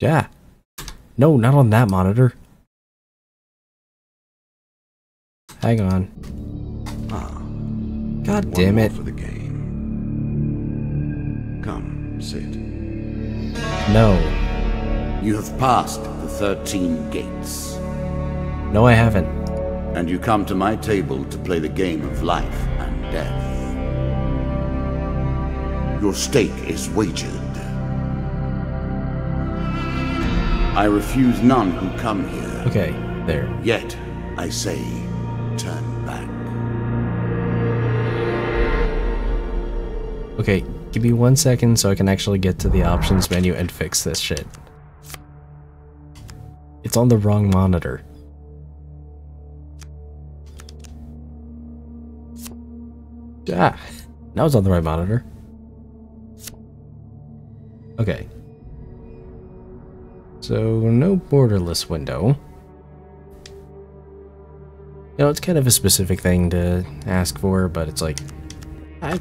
Yeah. No, not on that monitor. Hang on. God damn it. One more for the game. Come, sit. No. You have passed the 13 gates, No, I haven't. and you come to my table to play the game of life and death. Your stake is wagered. I refuse none who come here. Okay, there. Yet, I say, turn back. Okay, give me 1 second so I can actually get to the options menu and fix this shit. It's on the wrong monitor. Ah, now it's on the right monitor. Okay. So, no borderless window. You know, it's kind of a specific thing to ask for, but it's like, I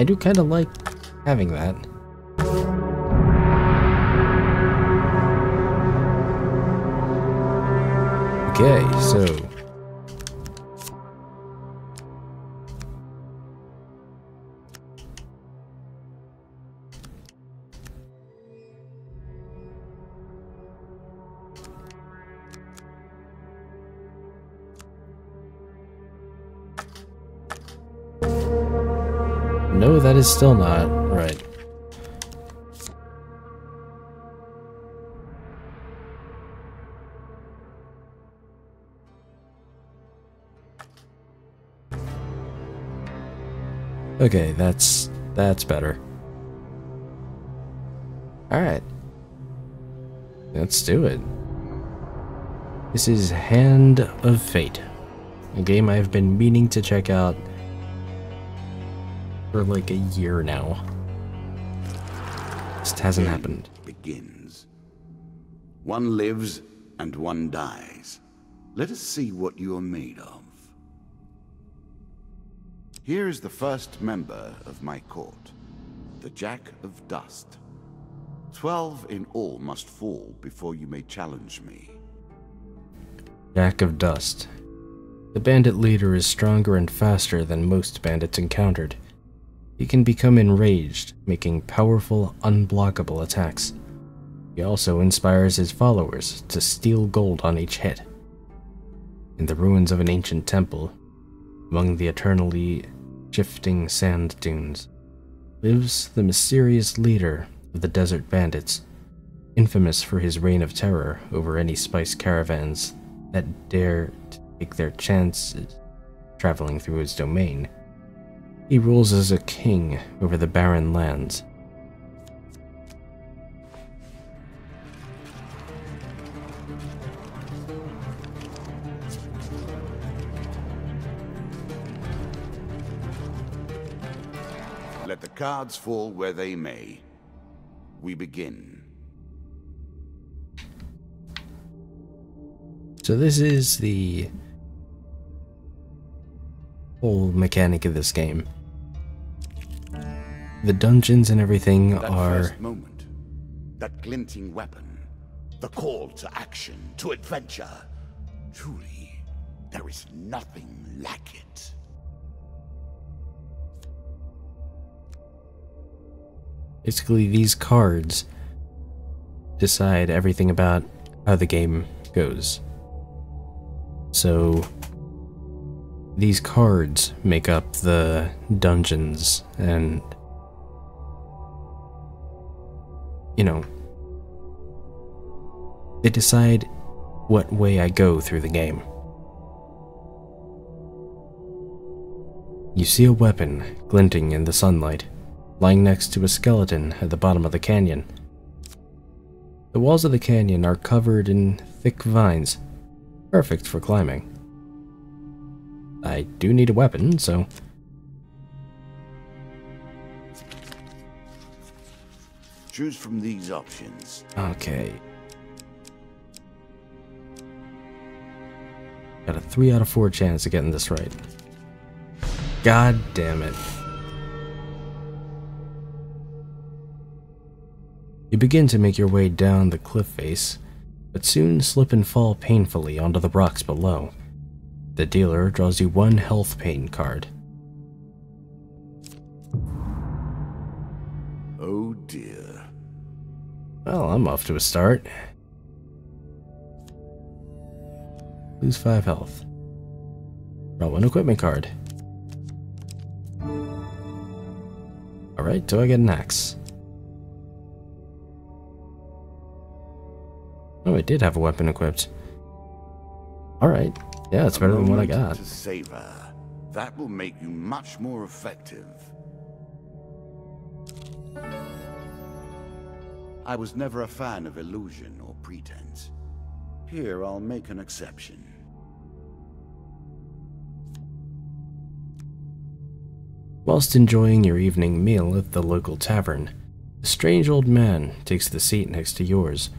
do kind of like having that. Okay, so... No, that is still not right. Okay, that's better. Alright. Let's do it. This is Hand of Fate, a game I've been meaning to check out for like a year now. Just hasn't happened. Begins. One lives and one dies. Let us see what you are made of. Here is the first member of my court, the Jack of Dust. 12 in all must fall before you may challenge me. Jack of Dust. The bandit leader is stronger and faster than most bandits encountered. He can become enraged, making powerful, unblockable attacks. He also inspires his followers to steal gold on each hit. In the ruins of an ancient temple, among the eternally shifting sand dunes, lives the mysterious leader of the Desert Bandits, infamous for his reign of terror over any spice caravans that dare to take their chances traveling through his domain. He rules as a king over the barren lands. Let the cards fall where they may. We begin. So this is the whole mechanic of this game. The dungeons and everything That are... first moment, that glinting weapon, the call to action, to adventure. Truly, there is nothing like it. Basically, these cards decide everything about how the game goes. So, these cards make up the dungeons and, you know, they decide what way I go through the game. You see a weapon glinting in the sunlight, lying next to a skeleton at the bottom of the canyon. The walls of the canyon are covered in thick vines, perfect for climbing. I do need a weapon, so... Choose from these options. Okay. Got a 3 out of 4 chance of getting this right. God damn it. You begin to make your way down the cliff face, but soon slip and fall painfully onto the rocks below. The dealer draws you one health pain card. Oh dear. Well, I'm off to a start. Lose 5 health. Draw one equipment card. Alright, do I get an axe? Oh, I did have a weapon equipped. Alright, yeah, it's better than what I got. To savor. That will make you much more effective. I was never a fan of illusion or pretense. Here, I'll make an exception. Whilst enjoying your evening meal at the local tavern, a strange old man takes the seat next to yours.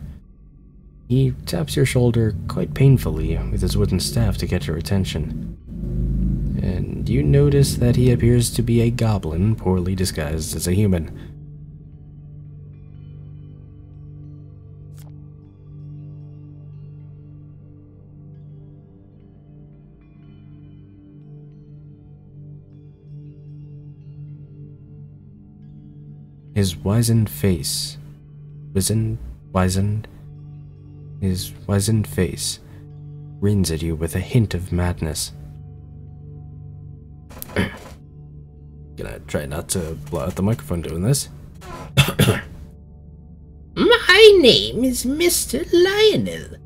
He taps your shoulder quite painfully with his wooden staff to get your attention. And you notice that he appears to be a goblin poorly disguised as a human. His wizened face grins at you with a hint of madness. Gonna try not to blow out the microphone doing this. My name is Mr. Lionel.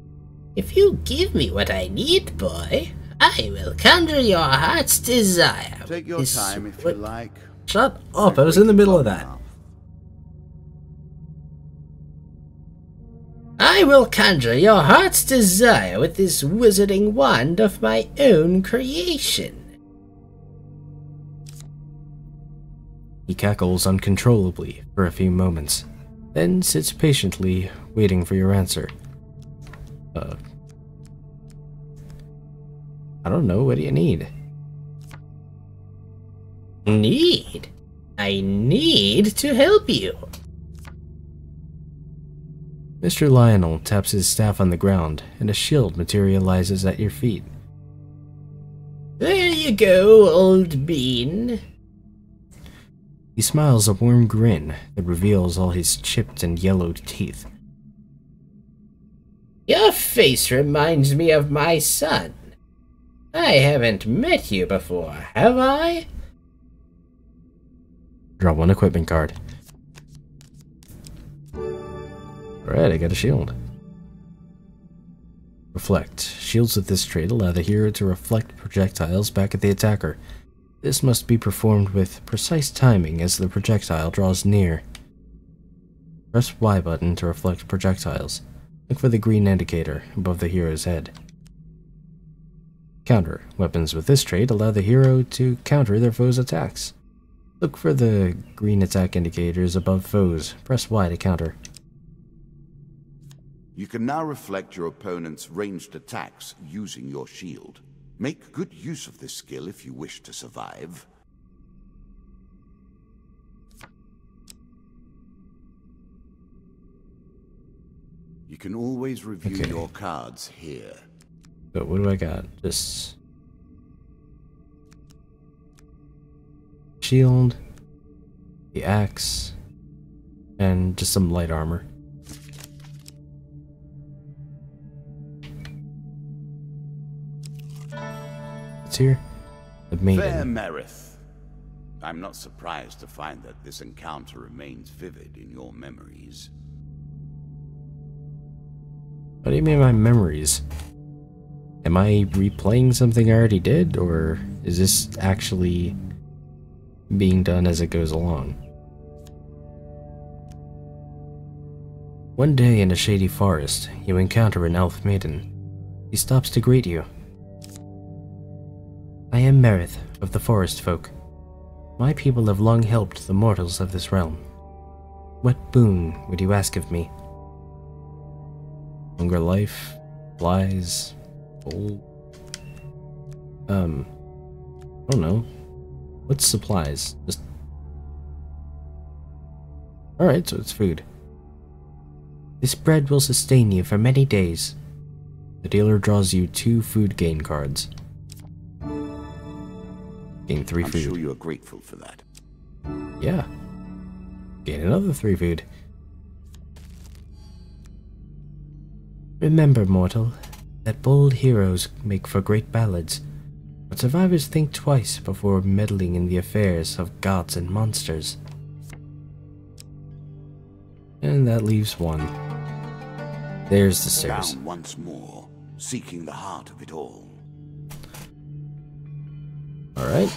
If you give me what I need, boy, I will conjure your heart's desire. Take your time if you like. Shut up, I was in the middle of that. I will conjure your heart's desire with this wizarding wand of my own creation. He cackles uncontrollably for a few moments, then sits patiently waiting for your answer. I don't know, what do you need? Need? I need to help you. Mr. Lionel taps his staff on the ground, and a shield materializes at your feet. There you go, old bean. He smiles a warm grin that reveals all his chipped and yellowed teeth. Your face reminds me of my son. I haven't met you before, have I? Draw one equipment card. Alright, I got a shield. Reflect. Shields with this trait allow the hero to reflect projectiles back at the attacker. This must be performed with precise timing as the projectile draws near. Press Y button to reflect projectiles. Look for the green indicator above the hero's head. Counter. Weapons with this trait allow the hero to counter their foes' attacks. Look for the green attack indicators above foes. Press Y to counter. You can now reflect your opponent's ranged attacks using your shield. Make good use of this skill if you wish to survive. You can always review your cards here. But what do I got? Just shield, the axe, and just some light armor. It's here. The maiden. Fair Merith. I'm not surprised to find that this encounter remains vivid in your memories. What do you mean by memories? Am I replaying something I already did, or is this actually being done as it goes along? One day in a shady forest, you encounter an elf maiden. He stops to greet you. I am Merith of the Forest Folk. My people have long helped the mortals of this realm. What boon would you ask of me? Longer life, flies, gold. I don't know. What's supplies? Just. Alright, so it's food. This bread will sustain you for many days. The dealer draws you 2 food gain cards. Gain 3 food. I'm sure you are grateful for that. Yeah. Gain another 3 food. Remember, mortal, that bold heroes make for great ballads, but survivors think twice before meddling in the affairs of gods and monsters. And that leaves 1. There's the stairs. Down once more, seeking the heart of it all. Alright.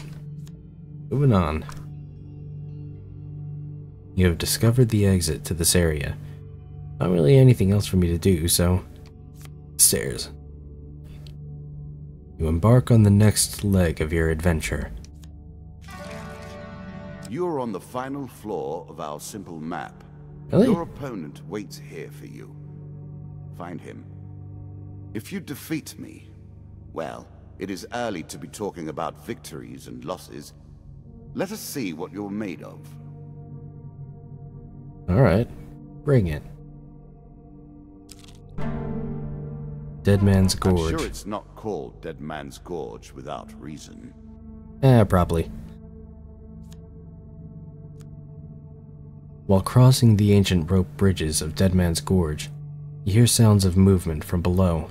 Moving on. You have discovered the exit to this area. Not really anything else for me to do, so... Stairs. You embark on the next leg of your adventure. You are on the final floor of our simple map. Really? Your opponent waits here for you. Find him. If you defeat me, well, it is early to be talking about victories and losses. Let us see what you're made of. Alright. Bring it. Dead Man's Gorge. I'm sure it's not called Dead Man's Gorge without reason. Probably. While crossing the ancient rope bridges of Dead Man's Gorge, you hear sounds of movement from below.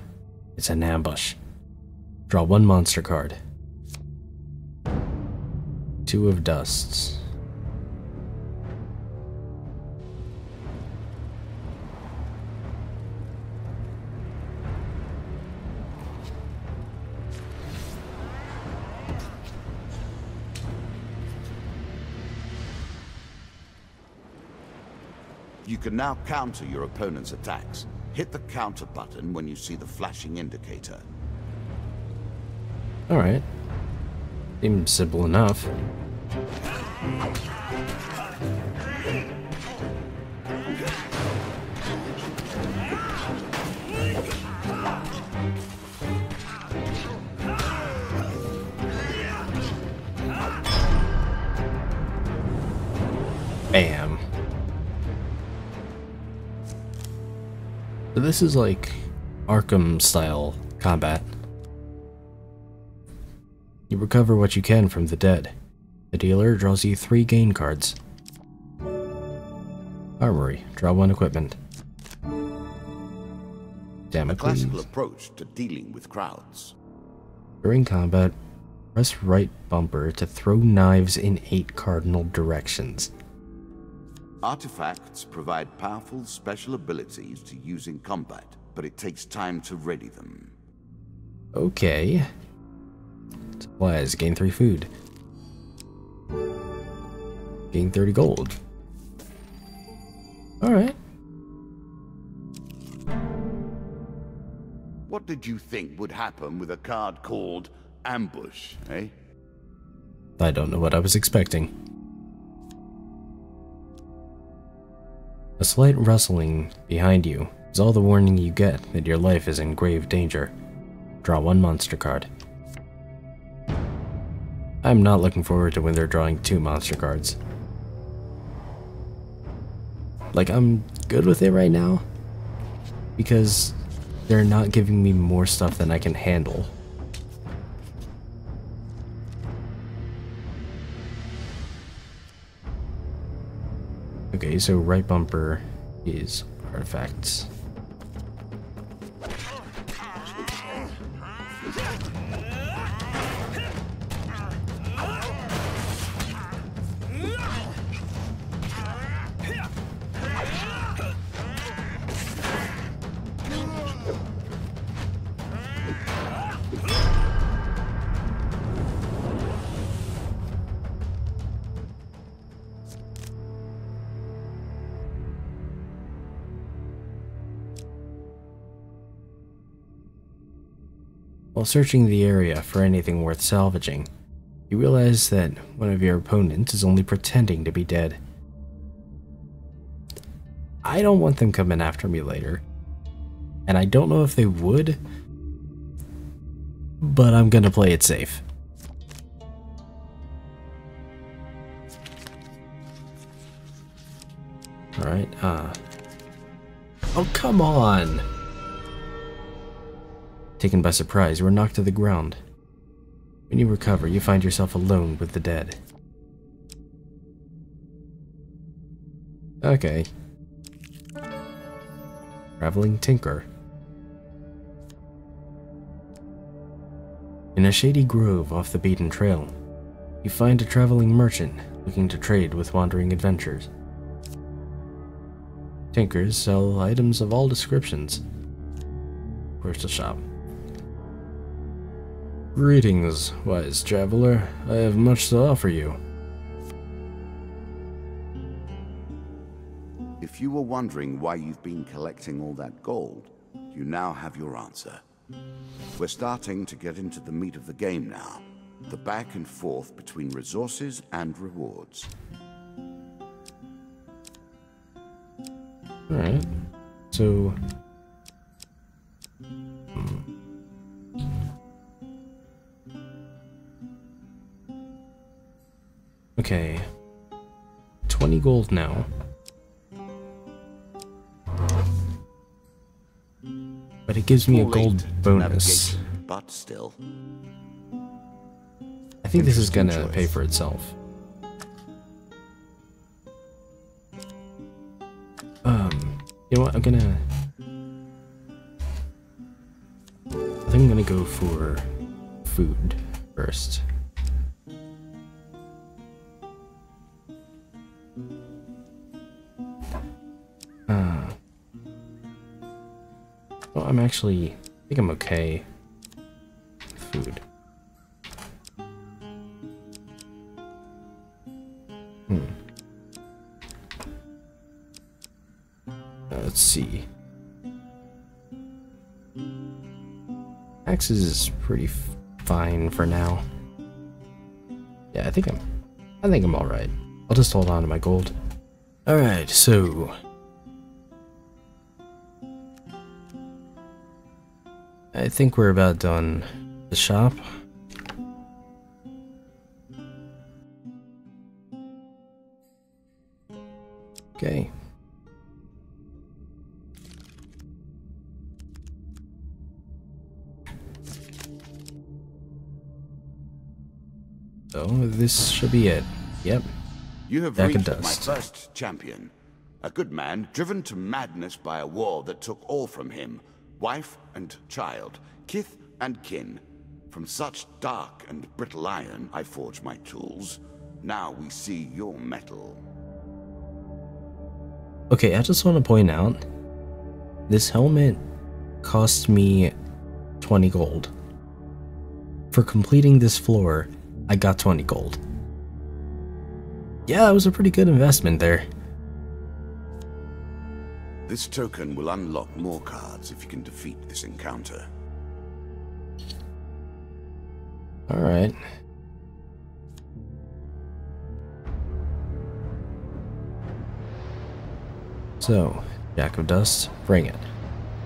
It's an ambush. Draw 1 monster card. 2 of Dusts. You can now counter your opponent's attacks. Hit the counter button when you see the flashing indicator. Alright. Seems simple enough. Bam. So this is like Arkham style combat. You recover what you can from the dead. The dealer draws you 3 gain cards. Armory, draw 1 equipment. A Damage. classical approach to dealing with crowds. During combat, press right bumper to throw knives in 8 cardinal directions. Artifacts provide powerful special abilities to use in combat, but it takes time to ready them. Okay. Supplies, gain 3 food. Gain 30 gold. Alright. What did you think would happen with a card called Ambush, eh? I don't know what I was expecting. A slight rustling behind you is all the warning you get that your life is in grave danger. Draw 1 monster card. I'm not looking forward to when they're drawing 2 monster cards. Like, I'm good with it right now, because they're not giving me more stuff than I can handle. Okay, so right bumper is artifacts. While searching the area for anything worth salvaging, you realize that one of your opponents is only pretending to be dead. I don't want them coming after me later, and I don't know if they would, but I'm gonna play it safe. Alright, Oh, come on! Taken by surprise, you are knocked to the ground. When you recover, you find yourself alone with the dead. Okay. Traveling Tinker. In a shady grove off the beaten trail, you find a traveling merchant looking to trade with wandering adventurers. Tinkers sell items of all descriptions. Where's the shop? Greetings, wise traveler. I have much to offer you. If you were wondering why you've been collecting all that gold, you now have your answer. We're starting to get into the meat of the game now. The back and forth between resources and rewards. Alright. So... Okay. 20 gold now. But it gives me a gold bonus. But still. I think this is gonna pay for itself. You know what? I think I'm gonna go for food first. Well, I think I'm okay with food. Let's see. Axes is pretty fine for now. Yeah, I think I'm all right. I'll just hold on to my gold. All right, so I think we're about done. The shop. Okay. So this should be it. Yep. You have Back in reached my dust. first champion. A good man driven to madness by a war that took all from him. Wife and child, kith and kin. From such dark and brittle iron I forge my tools. Now we see your metal. Okay, I just want to point out, this helmet cost me 20 gold. For completing this floor, I got 20 gold. Yeah, it was a pretty good investment there. This token will unlock more cards if you can defeat this encounter. Alright. So, Jack of Dust, bring it.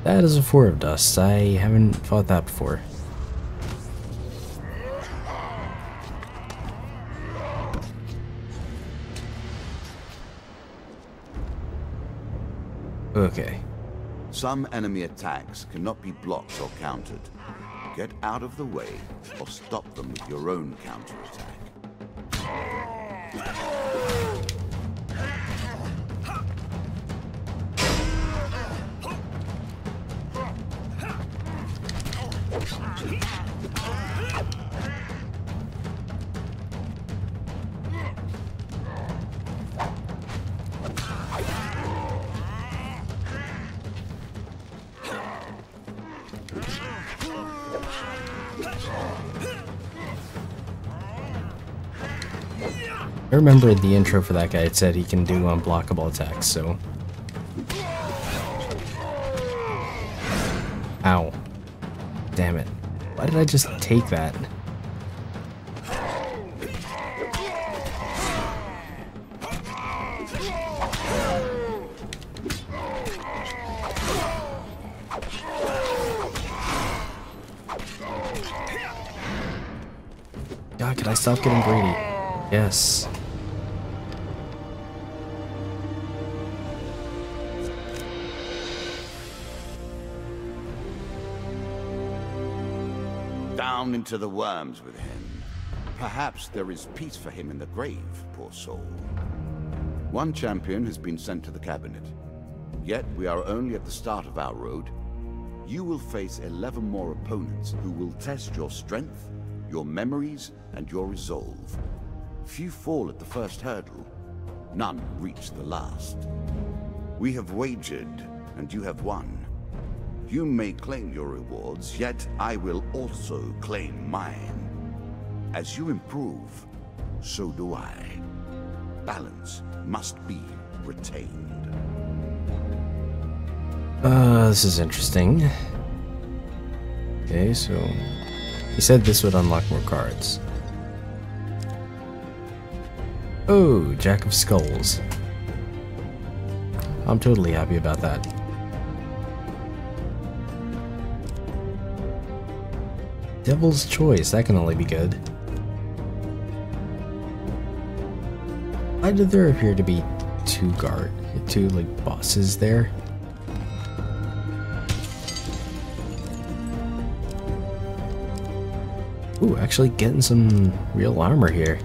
That is a 4 of Dust. I haven't fought that before. Okay. Some enemy attacks cannot be blocked or countered. Get out of the way or stop them with your own counterattack. I remember in the intro for that guy it said he can do unblockable attacks, so... Ow. Damn it. Why did I just take that? God, could I stop getting greedy? Yes. Down into the worms with him. Perhaps there is peace for him in the grave, poor soul. One champion has been sent to the cabinet. Yet we are only at the start of our road. You will face 11 more opponents who will test your strength, your memories, and your resolve. Few fall at the first hurdle. None reach the last. We have wagered, and you have won. You may claim your rewards, yet I will also claim mine. As you improve, so do I. Balance must be retained. This is interesting. Okay, so he said this would unlock more cards. Oh, Jack of Skulls. I'm totally happy about that. Devil's Choice, that can only be good. Why did there appear to be two like bosses there? Ooh, actually getting some real armor here.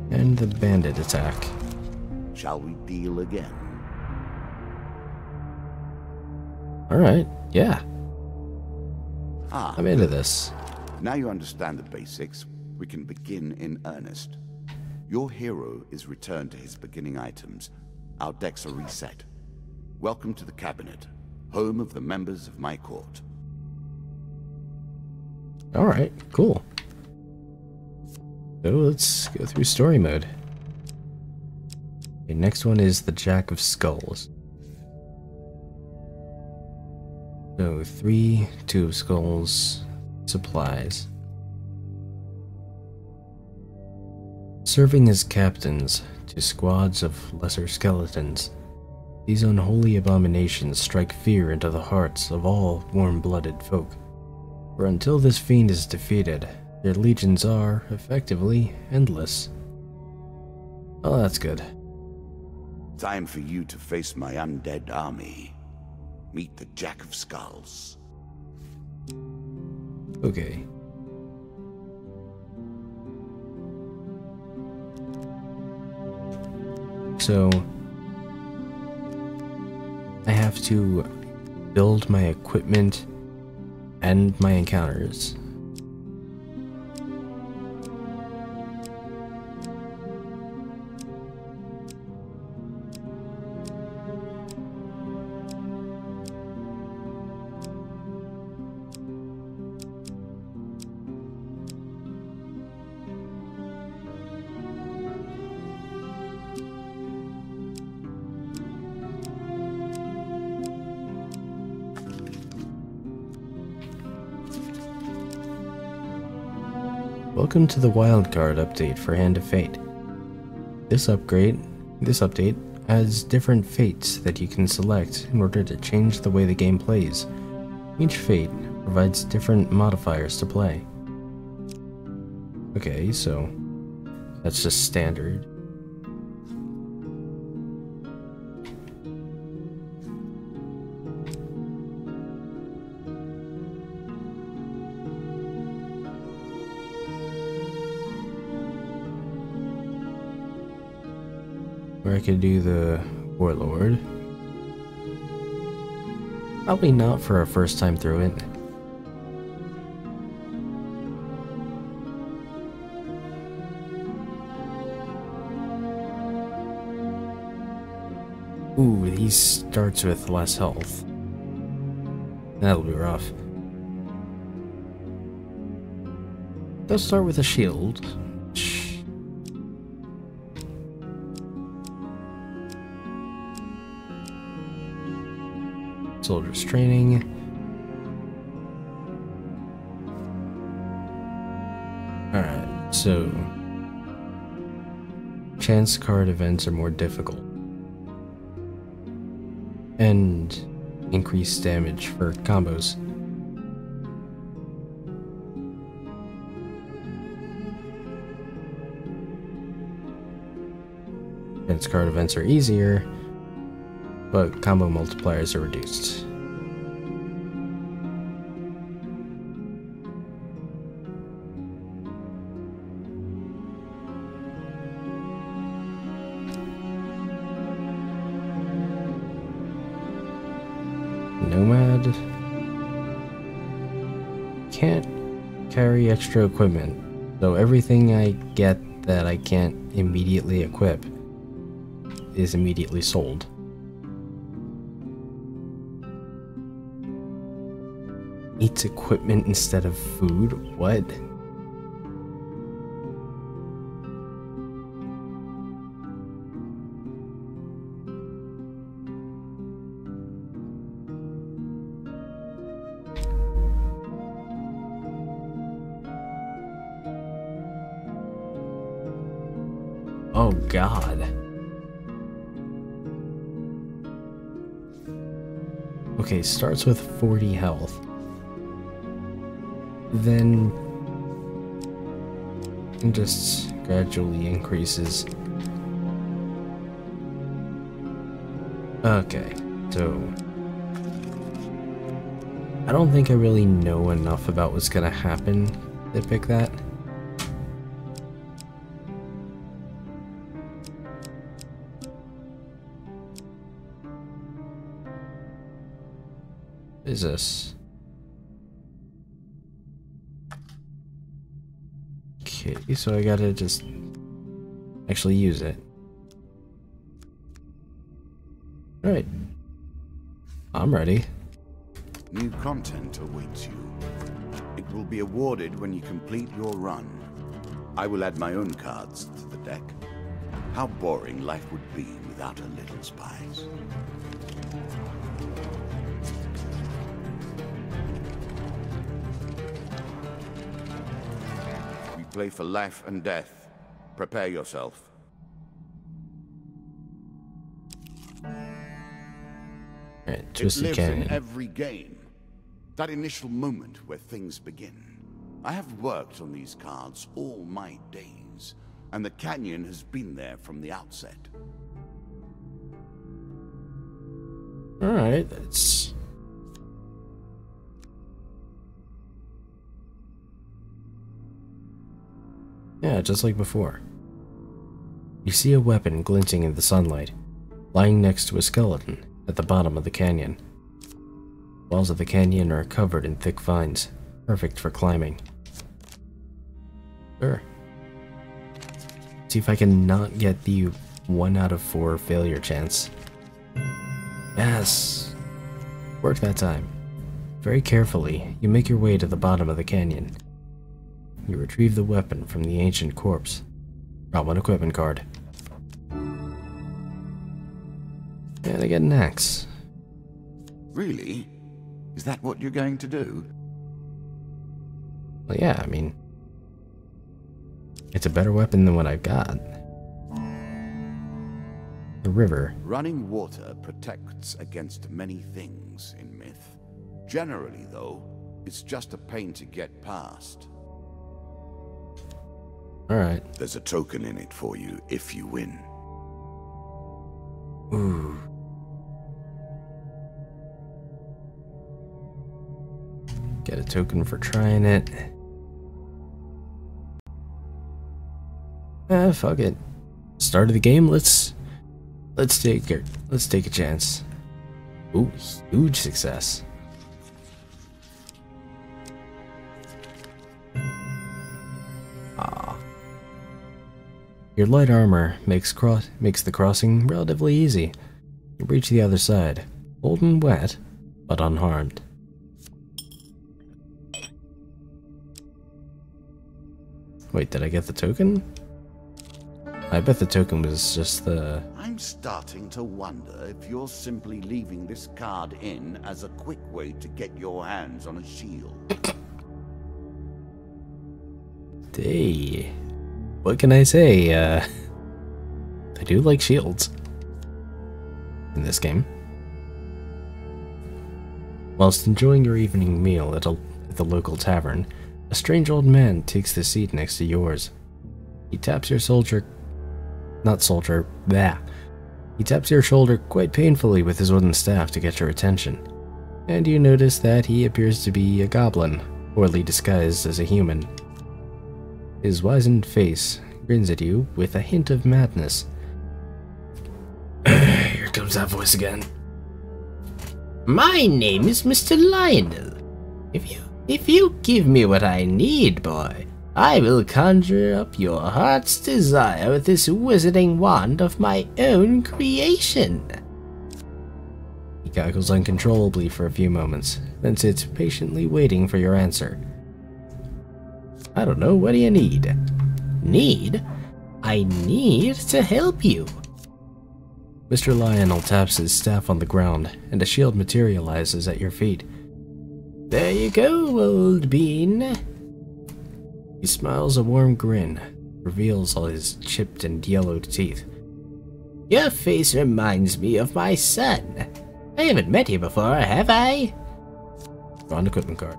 And the bandit attack. Shall we deal again? Alright, yeah. Ah, I'm into this. now you understand the basics. We can begin in earnest. Your hero is returned to his beginning items. Our decks are reset. Welcome to the cabinet, home of the members of my court. Alright, cool. So let's go through story mode. Okay, next one is the Jack of Skulls. So 3, 2 of Skulls, supplies. Serving as captains to squads of lesser skeletons, these unholy abominations strike fear into the hearts of all warm-blooded folk. For until this fiend is defeated, their legions are, effectively, endless. Oh, that's good. Time for you to face my undead army. Meet the Jack of Skulls. Okay. So, I have to build my equipment and my encounters. Welcome to the wildcard update for Hand of Fate. This update adds different fates that you can select in order to change the way the game plays. Each fate provides different modifiers to play. Okay, so that's just standard. Or I could do the Warlord. Probably not for a first time through it. Ooh, he starts with less health. That'll be rough. Let's start with a shield. Soldier's training. Alright, so chance card events are more difficult. And increased damage for combos. Hence card events are easier, but combo multipliers are reduced. Nomad can't carry extra equipment, so everything I get that I can't immediately equip is immediately sold. Eats equipment instead of food? What? Oh God. Okay, starts with 40 health. Then just gradually increases. Okay, so I don't think I really know enough about what's gonna happen to pick that. What is this? Okay, so I gotta just actually use it. Alright. I'm ready. New content awaits you. It will be awarded when you complete your run. I will add my own cards to the deck. How boring life would be without a little spice. We play for life and death. Prepare yourself. Alright, It Twisted lives Canyon. in every game. That initial moment where things begin. I have worked on these cards all my days, and the canyon has been there from the outset. Alright, that's... Yeah, just like before. You see a weapon glinting in the sunlight, lying next to a skeleton at the bottom of the canyon. Walls of the canyon are covered in thick vines, perfect for climbing. Sure. See if I can not get the 1 out of 4 failure chance. Yes! Work that time. Very carefully, you make your way to the bottom of the canyon. You retrieve the weapon from the ancient corpse. Drop one equipment card. And I get an axe. Really? Is that what you're going to do? Well, yeah, I mean... it's a better weapon than what I've got. The river. Running water protects against many things in myth. Generally, though, it's just a pain to get past. Alright. There's a token in it for you if you win. Ooh. Get a token for trying it. Fuck it. Start of the game, let's take a chance. Ooh, huge success. Ah. Your light armor makes the crossing relatively easy. You reach the other side, cold and wet, but unharmed. Wait, did I get the token? I bet the token was just the... I'm starting to wonder if you're simply leaving this card in as a quick way to get your hands on a shield. Hey, what can I say? I do like shields in this game. Whilst enjoying your evening meal at the local tavern, a strange old man takes the seat next to yours. He taps your soldier not soldier, bah. He taps your shoulder quite painfully with his wooden staff to get your attention, and you notice that he appears to be a goblin, poorly disguised as a human. His wizened face grins at you with a hint of madness. Here comes that voice again. My name is Mr. Lionel. If you give me what I need, boy, I will conjure up your heart's desire with this wizarding wand of my own creation. He cackles uncontrollably for a few moments, then sits patiently waiting for your answer. I don't know, what do you need? Need? I need to help you. Mr. Lionel taps his staff on the ground, and a shield materializes at your feet. There you go, old bean. He smiles a warm grin, reveals all his chipped and yellowed teeth. Your face reminds me of my son. I haven't met you before, have I? Draw an equipment card.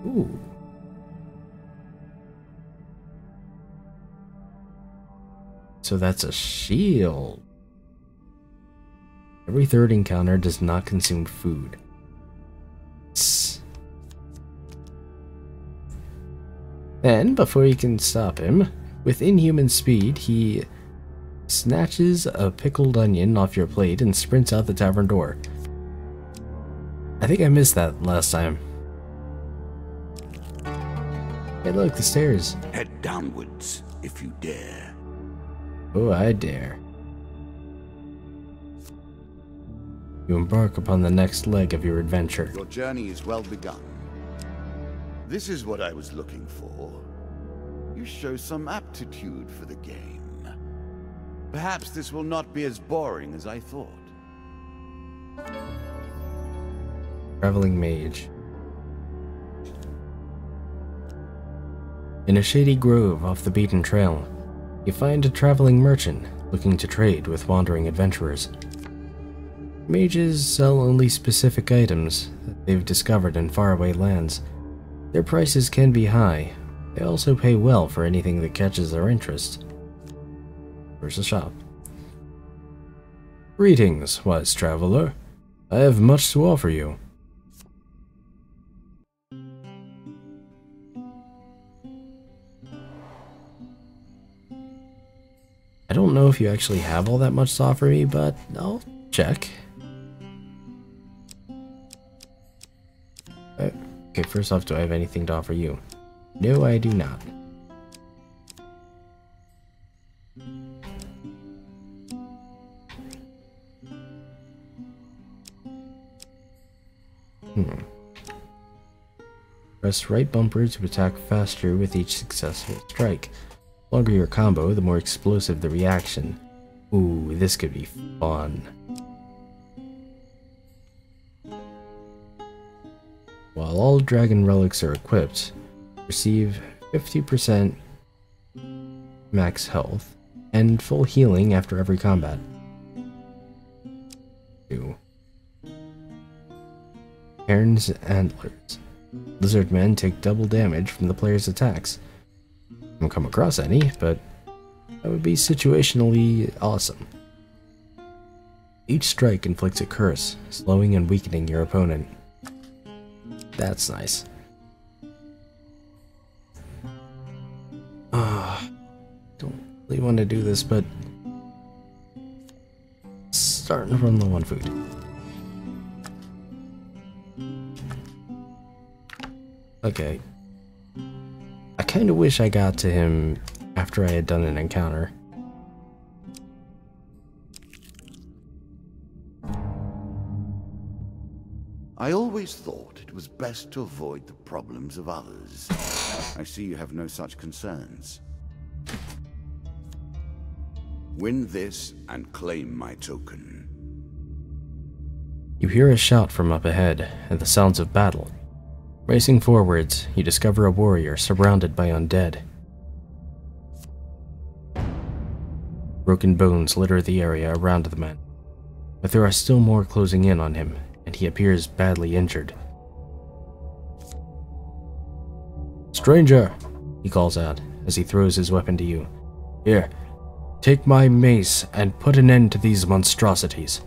Ooh. So that's a shield. Every third encounter does not consume food. Then, before you can stop him, with inhuman speed, he snatches a pickled onion off your plate and sprints out the tavern door. I think I missed that last time. Hey look, the stairs. Head downwards, if you dare. Oh, I dare. You embark upon the next leg of your adventure. Your journey is well begun. This is what I was looking for. You show some aptitude for the game. Perhaps this will not be as boring as I thought. Traveling Mage. In a shady grove off the beaten trail, you find a traveling merchant looking to trade with wandering adventurers. Mages sell only specific items that they've discovered in faraway lands. Their prices can be high. They also pay well for anything that catches their interest. Where's the shop? Greetings, wise traveler. I have much to offer you. I don't know if you actually have all that much to offer me, but I'll check. Okay, first off, do I have anything to offer you? No, I do not. Press right bumper to attack faster with each successful strike. The longer your combo, the more explosive the reaction. Ooh, this could be fun. While all dragon relics are equipped, receive 50% max health and full healing after every combat. 2. Cairn's Antlers. Lizard men take double damage from the player's attacks. I haven't come across any, but that would be situationally awesome. Each strike inflicts a curse, slowing and weakening your opponent. That's nice. Don't really want to do this, but starting to run low on food. Okay. I kind of wish I got to him after I had done an encounter. I always thought it was best to avoid the problems of others. I see you have no such concerns. Win this and claim my token. You hear a shout from up ahead and the sounds of battle. Racing forwards, you discover a warrior surrounded by undead. Broken bones litter the area around the man, but there are still more closing in on him, and he appears badly injured. "Stranger," he calls out as he throws his weapon to you. Here, take my mace and put an end to these monstrosities.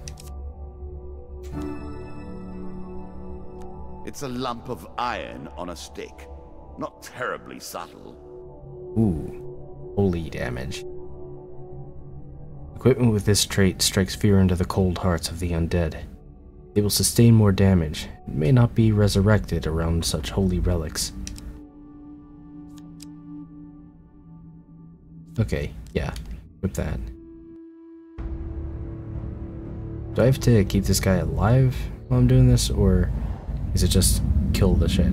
It's a lump of iron on a stick. Not terribly subtle. Ooh, holy damage. Equipment with this trait strikes fear into the cold hearts of the undead. They will sustain more damage and may not be resurrected around such holy relics. Okay, yeah, equip that. Do I have to keep this guy alive while I'm doing this, or is it just kill the shit?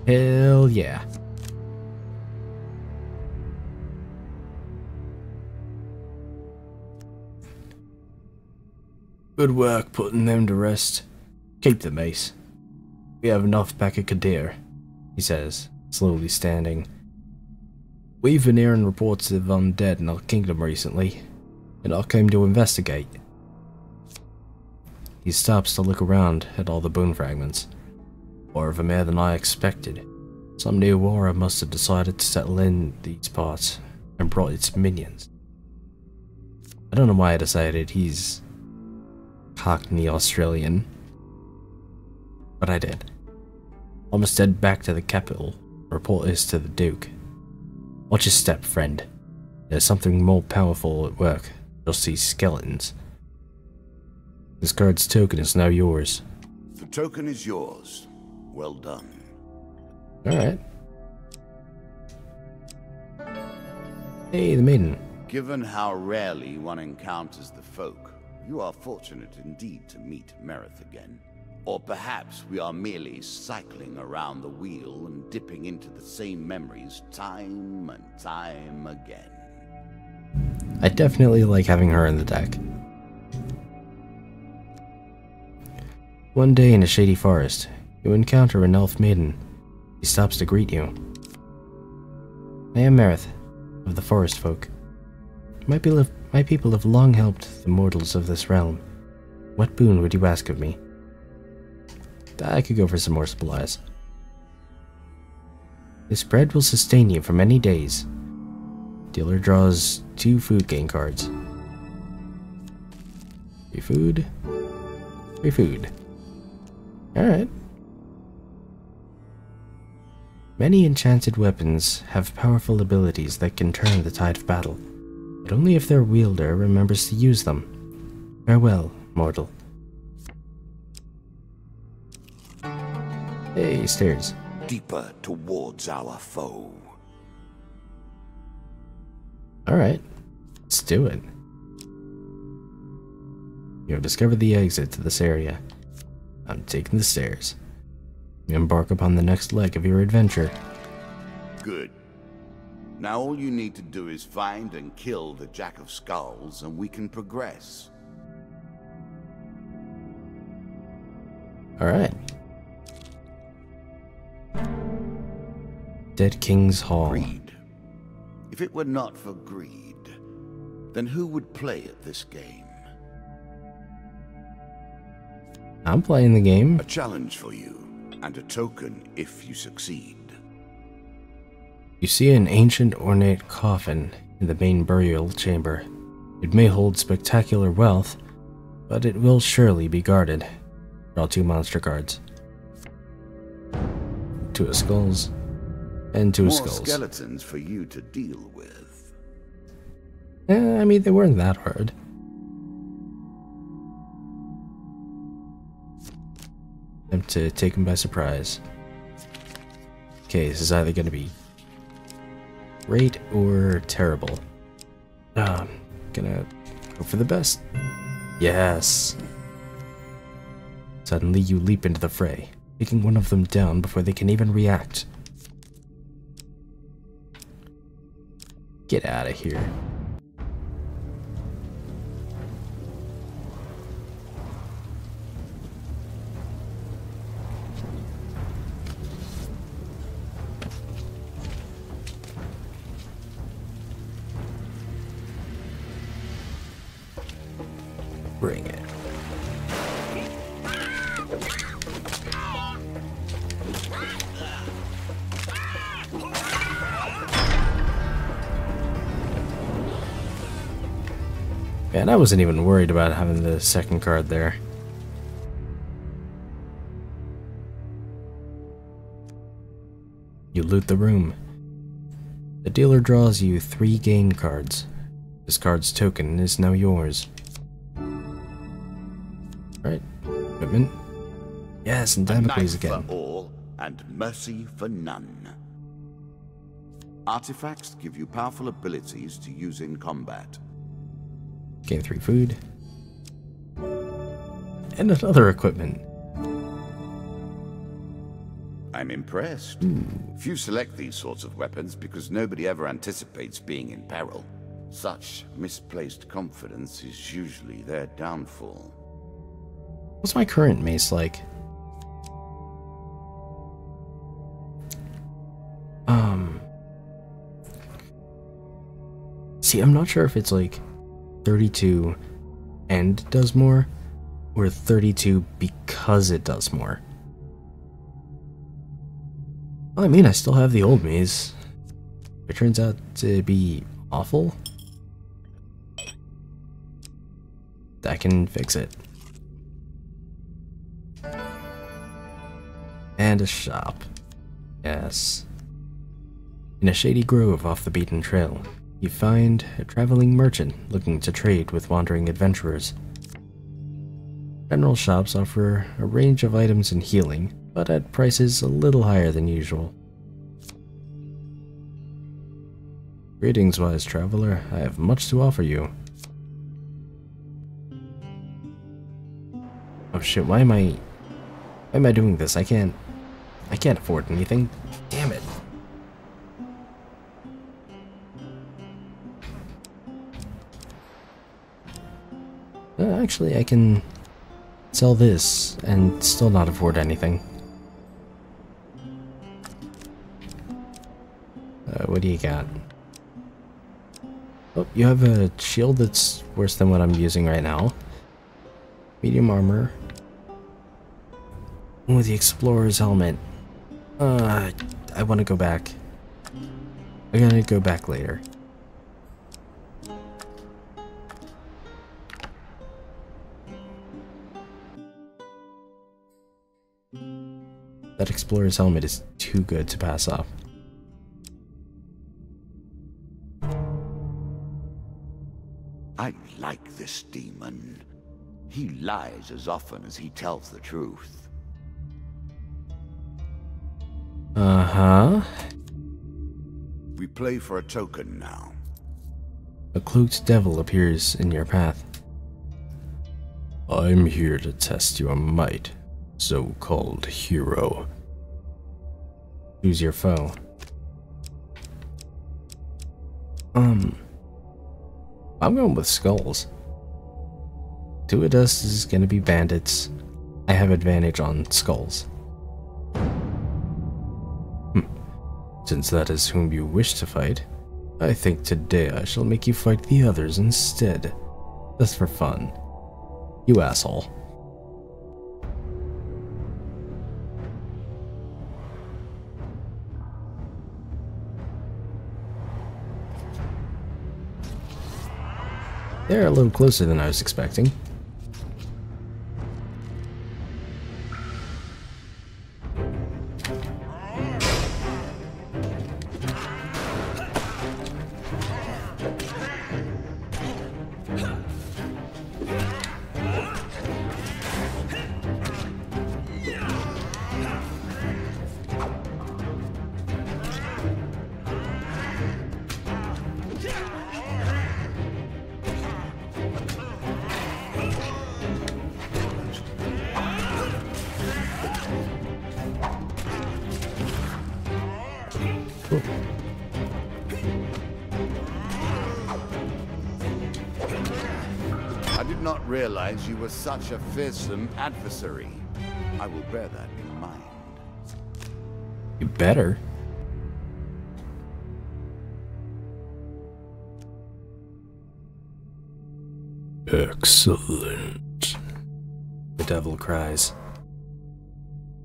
Hell yeah. Good work putting them to rest. Keep the mace. We have enough back at Kadir, he says, slowly standing. We've been hearing reports of undead in our kingdom recently, and I came to investigate. He stops to look around at all the bone fragments. More of a mare than I expected. Some new warrior must have decided to settle in these parts and brought its minions. I don't know why I decided he's Cockney Australian, but I did. I must head back to the capital, report this to the Duke. Watch your step, friend. There's something more powerful at work. You'll see skeletons. This guard's token is now yours. The token is yours. Well done. Alright. Hey, the maiden. Given how rarely one encounters the folk, you are fortunate indeed to meet Merith again. Or perhaps we are merely cycling around the wheel and dipping into the same memories time and time again. I definitely like having her in the deck. One day in a shady forest, you encounter an elf maiden. He stops to greet you. I am Merith, of the Forest Folk. My people have long helped the mortals of this realm. What boon would you ask of me? I could go for some more supplies. This bread will sustain you for many days. Dealer draws 2 food gain cards. Free food. Free food. Alright. Many enchanted weapons have powerful abilities that can turn the tide of battle, but only if their wielder remembers to use them. Farewell, mortal. Hey, stairs. Deeper towards our foe. Alright, let's do it. You have discovered the exit to this area. I'm taking the stairs. Embark upon the next leg of your adventure. Good. Now all you need to do is find and kill the Jack of Skulls, and we can progress. Alright. Dead King's Hall. Greed. If it were not for greed, then who would play at this game? I'm playing the game. A challenge for you, and a token if you succeed. You see an ancient ornate coffin in the main burial chamber. It may hold spectacular wealth, but it will surely be guarded. Draw 2 monster cards. 2 of skulls, and 2 of More skulls. skeletons for you to deal with. I mean, they weren't that hard. Attempt to take him by surprise. Okay, this is either going to be great or terrible. Gonna go for the best. Yes. Suddenly you leap into the fray, taking one of them down before they can even react. Get out of here. Bring it. And I wasn't even worried about having the second card there. You loot the room. The dealer draws you 3 gain cards. This card's token is now yours. Alright, equipment. Yes, and Damocles again. For all and mercy for none. Artifacts give you powerful abilities to use in combat. Gain 3 food. And another equipment. I'm impressed. Few select these sorts of weapons because nobody ever anticipates being in peril. Such misplaced confidence is usually their downfall. What's my current mace like? See, I'm not sure if it's like 32 and does more, or 32 because it does more. Well, I mean, I still have the old maze. If it turns out to be awful, I can fix it. And a shop. Yes. In a shady grove off the beaten trail, you find a traveling merchant looking to trade with wandering adventurers. General shops offer a range of items and healing, but at prices a little higher than usual. Greetings, wise traveler. I have much to offer you. Oh shit, why am I doing this? I can't afford anything. Damn it. Actually, I can sell this and still not afford anything. What do you got? Oh, you have a shield that's worse than what I'm using right now. Medium armor. Oh, the explorer's helmet. I want to go back. I gotta go back later. That explorer's helmet is too good to pass up. I like this demon. He lies as often as he tells the truth. Uh-huh. We play for a token now. A cloaked devil appears in your path. I'm here to test your might, so-called hero. Choose your foe. I'm going with skulls. 2 of us is gonna be bandits. I have advantage on skulls. Since that is whom you wish to fight, I think today I shall make you fight the others instead. Just for fun. You asshole. They're a little closer than I was expecting. I did not realize you were such a fearsome adversary. I will bear that in mind. You better. Excellent, the devil cries.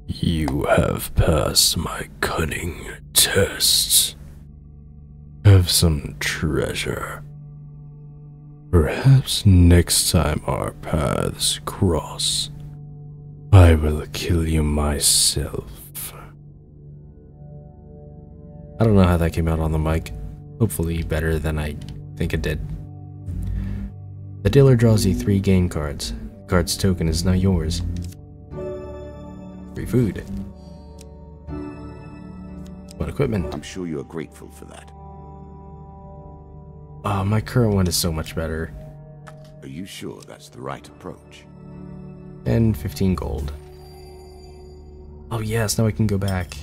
You have passed my cunning tests. Have some treasure. Perhaps next time our paths cross, I will kill you myself. I don't know how that came out on the mic. Hopefully better than I think it did. The dealer draws you 3 game cards. The card's token is now yours. Free food. What equipment? I'm sure you're grateful for that. My current one is so much better. Are you sure that's the right approach? And 15 gold. Oh yes, now I can go back.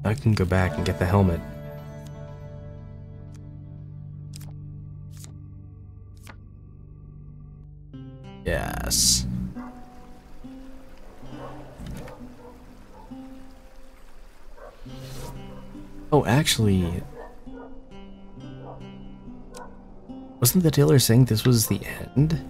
I can go back and get the helmet. Yes. Oh, actually, wasn't the dealer saying this was the end?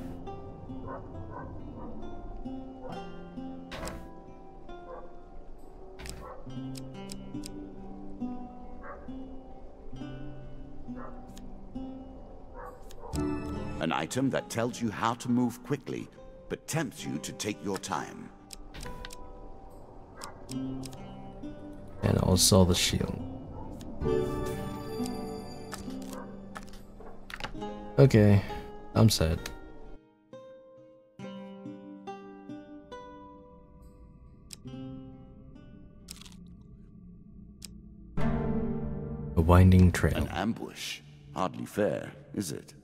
An item that tells you how to move quickly, but tempts you to take your time. And I'll sell the shield. Okay, I'm set. A winding trail. An ambush. Hardly fair, is it?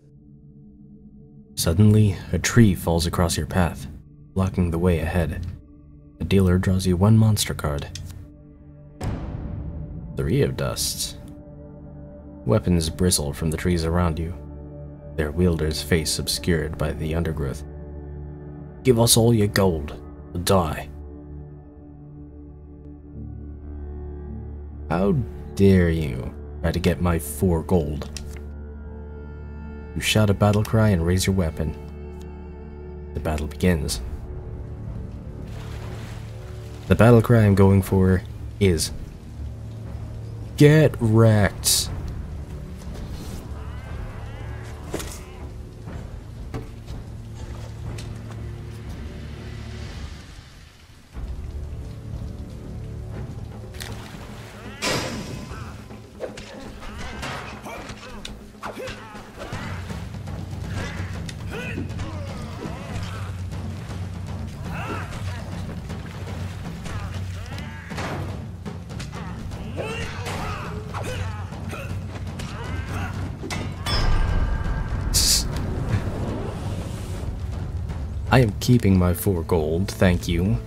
Suddenly, a tree falls across your path, blocking the way ahead. The dealer draws you 1 monster card. 3 of dusts. Weapons bristle from the trees around you, their wielder's face obscured by the undergrowth. Give us all your gold, or die. How dare you try to get my 4 gold? You shout a battle cry and raise your weapon. The battle begins. The battle cry I'm going for is get wrecked. I am keeping my 4 gold, thank you.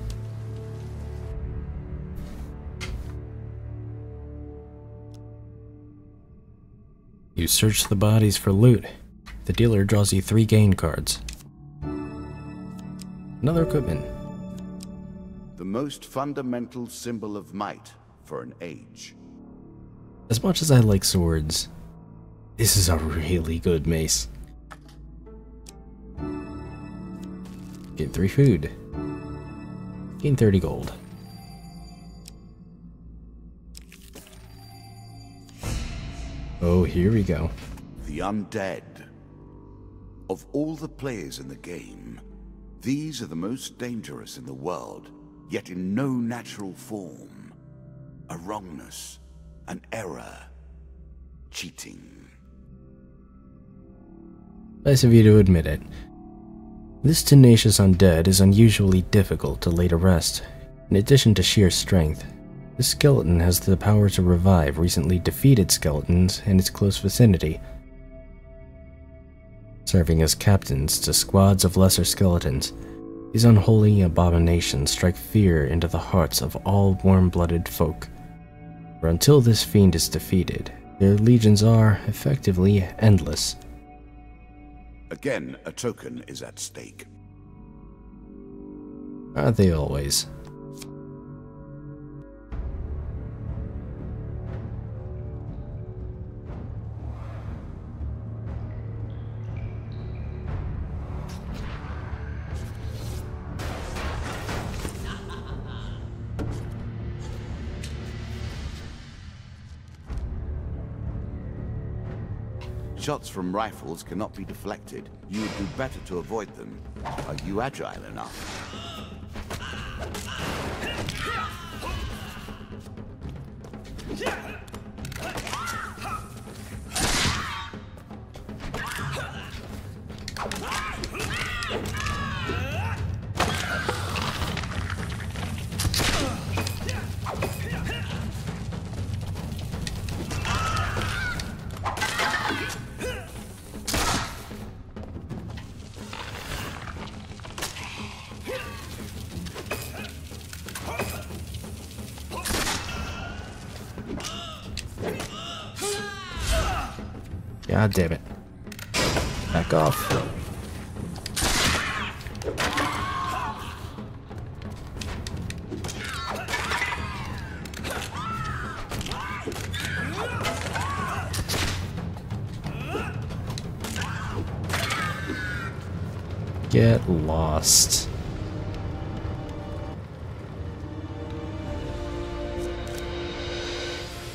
You search the bodies for loot. The dealer draws you 3 gain cards. Another equipment. The most fundamental symbol of might for an age. As much as I like swords, this is a really good mace. Get 3 food. Gain 30 gold. Oh, here we go. The undead. Of all the players in the game, these are the most dangerous in the world, yet in no natural form. A wrongness, an error, cheating. Nice of you to admit it. This tenacious undead is unusually difficult to lay to rest. In addition to sheer strength, this skeleton has the power to revive recently defeated skeletons in its close vicinity, serving as captains to squads of lesser skeletons. These unholy abominations strike fear into the hearts of all warm-blooded folk. For until this fiend is defeated, their legions are, effectively, endless. Again, a token is at stake. Aren't they always? Shots from rifles cannot be deflected. You would do better to avoid them. Are you agile enough? God damn it. Back off. Get lost.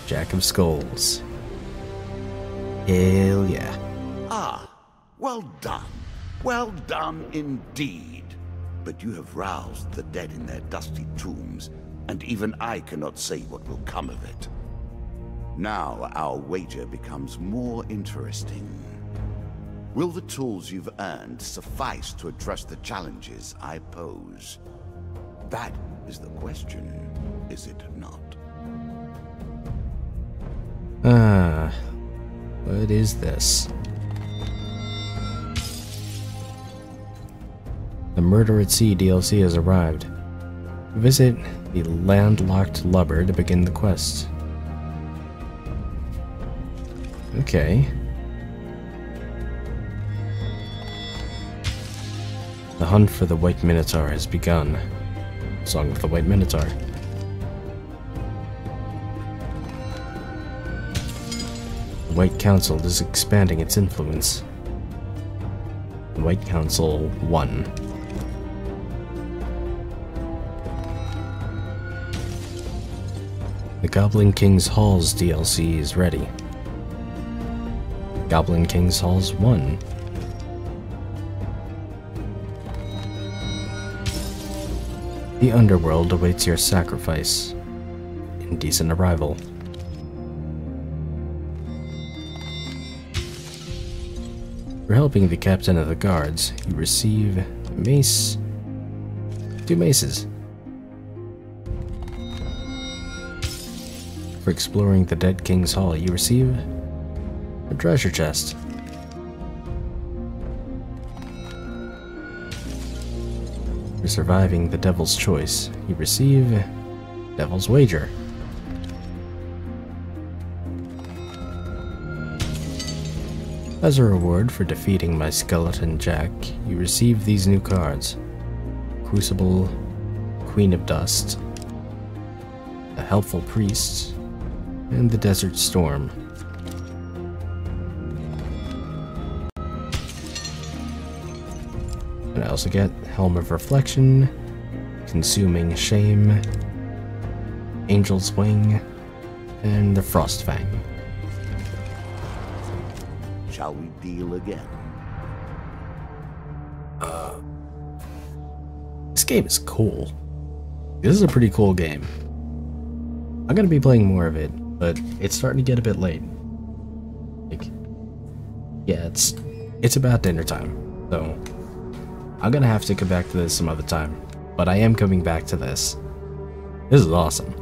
Jack of Skulls. Hell yeah. Ah, well done. Well done indeed. But you have roused the dead in their dusty tombs, and even I cannot say what will come of it. Now our wager becomes more interesting. Will the tools you've earned suffice to address the challenges I pose? That is the question, is it not? What is this? The Murder at Sea DLC has arrived. Visit the landlocked lubber to begin the quest. Okay. The hunt for the White Minotaur has begun. Song of the White Minotaur. The White Council is expanding its influence. The White Council 1. The Goblin King's Halls DLC is ready. Goblin King's Halls 1. The Underworld awaits your sacrifice. Indecent Arrival. For helping the captain of the guards, you receive mace. 2 maces. For exploring the Dead King's Hall, you receive a treasure chest. For surviving the Devil's Choice, you receive Devil's Wager. As a reward for defeating my skeleton Jack, you receive these new cards: Crucible, Queen of Dust, the Helpful Priest, and the Desert Storm. And I also get Helm of Reflection, Consuming Shame, Angel's Wing, and the Frostfang. Shall we deal again? This game is cool. This is a pretty cool game. I'm gonna be playing more of it, but it's starting to get a bit late. Like, yeah, it's about dinner time, so I'm gonna have to come back to this some other time. But I am coming back to this. This is awesome.